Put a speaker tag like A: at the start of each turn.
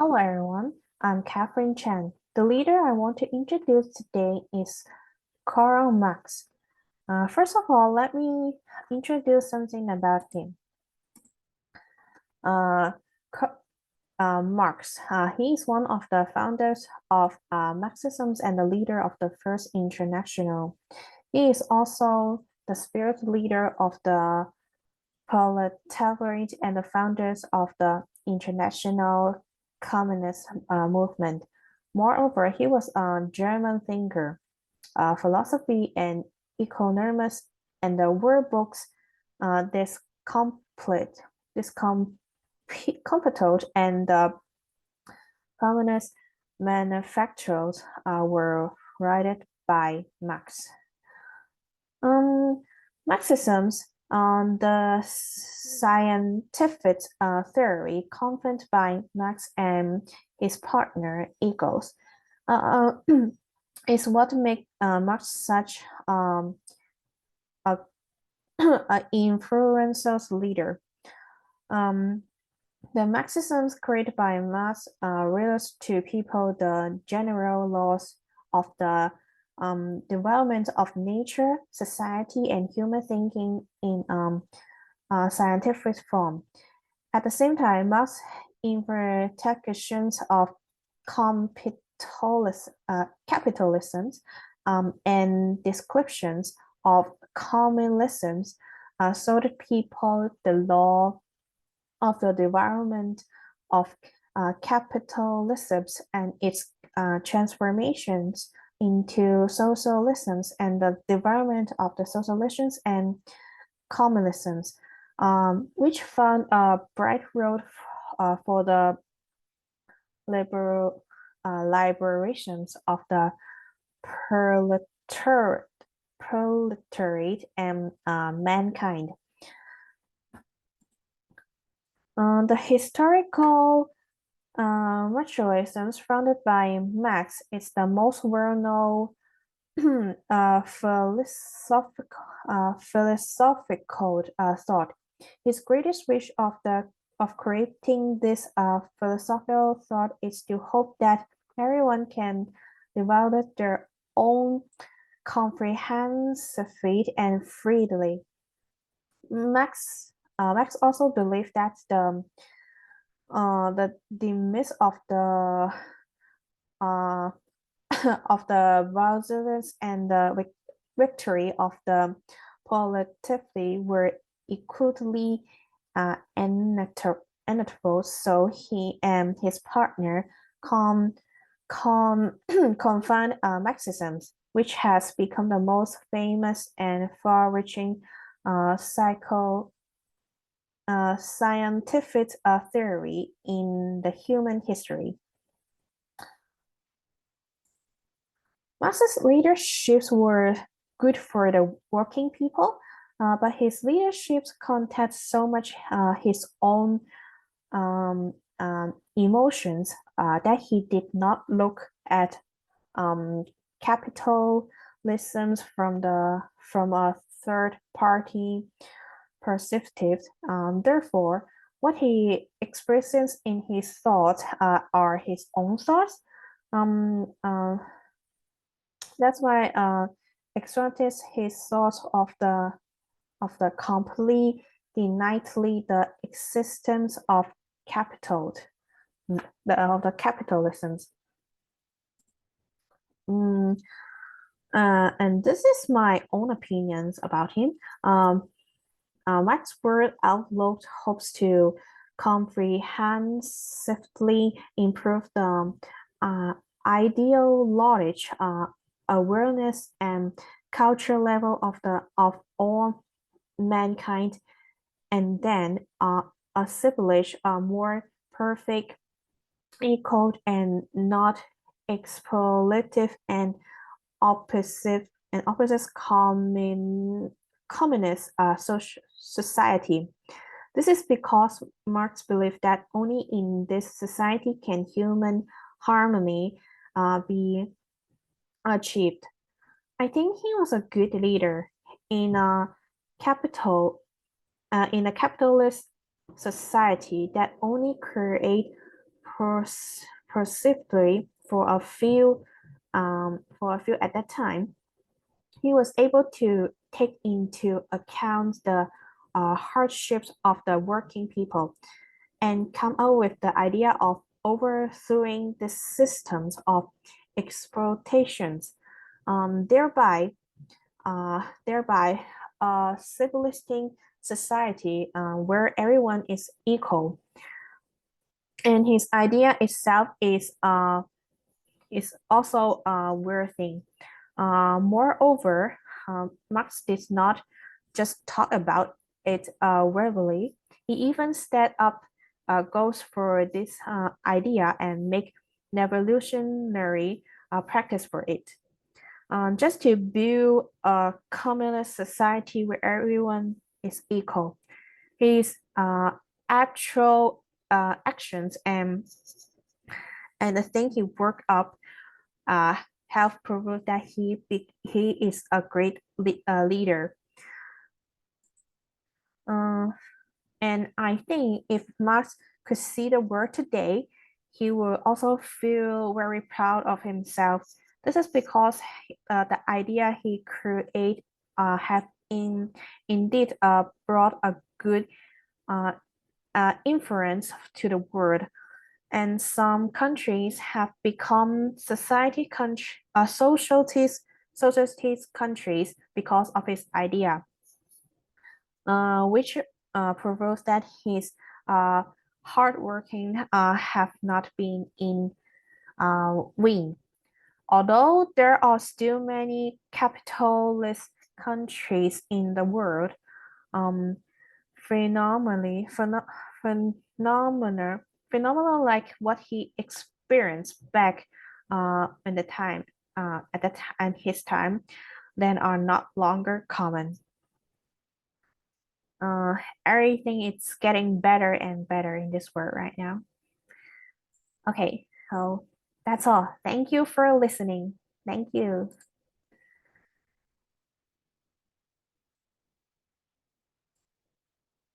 A: Hello everyone, I'm Catherine Chen. The leader I want to introduce today is Karl Marx. First of all, let me introduce something about him. Uh, Marx, he is one of the founders of Marxism and the leader of the First International. He is also the spirit leader of the proletariat and the founders of the International Communist movement. Moreover, he was a German thinker, philosophy and economist, and the word books this complete, this completed and the communist manufacturers were written by Marx. Um, Marxism's on the scientific theory confirmed by Marx and his partner Eagles is what makes Marx such a, a influential leader. Um, the Marxisms created by Marx relates to people the general laws of the development of nature, society, and human thinking in scientific form. At the same time, Marx's interpretations of capitalism and descriptions of communism showed people the law of the development of capitalism and its transformations into socialisms and the development of the socialisms and communisms, which found a bright road for the liberal liberations of the proletariat and mankind. The historical materialism founded by Marx is the most well-known philosophical thought. His greatest wish of creating this philosophical thought is to hope that everyone can develop their own comprehensively and freely. Max also believed that the myth of the uh, of the violence and the victory of the politically were equally inevitable. So he and his partner confined Marxism, which has become the most famous and far-reaching psycho scientific theory in the human history. Marx's leaderships were good for the working people, but his leaderships contained so much his own emotions that he did not look at capitalism from a third party perspective. Therefore, what he expresses in his thoughts are his own thoughts. Um, uh, that's why extracts his thoughts of the complete deniedly the existence of capital, of the capitalisms. Mm, and this is my own opinions about him. Max's word outlook hopes to comprehensively improve the ideology, awareness, and culture level of all mankind, and then establish a more perfect, equal, and not exploitative and opposite communist society. This is because Marx believed that only in this society can human harmony be achieved. I think he was a good leader in in a capitalist society that only create perceptibly for a few at that time, he was able to take into account the hardships of the working people and come up with the idea of overthrowing the systems of exploitations, thereby civilistic society where everyone is equal. And his idea itself is also a weird thing. Moreover, Marx did not just talk about it verbally. He even set up goals for this idea and make revolutionary practice for it. Just to build a communist society where everyone is equal. His actual actions and the thing he worked up uh, have proved that he is a great leader. Uh, and I think if Marx could see the world today, he will also feel very proud of himself. This is because the idea he created have indeed brought a good uh, influence to the world. And some countries have become socialist countries because of his idea, which proves that his hardworking have not been in vain. Although there are still many capitalist countries in the world, um, phenomenally phenomena phenomena like what he experienced back in the time at that and his time then are not longer common. uh, Everything is getting better and better in this world right now. Okay, so that's all. Thank you for listening. Thank you.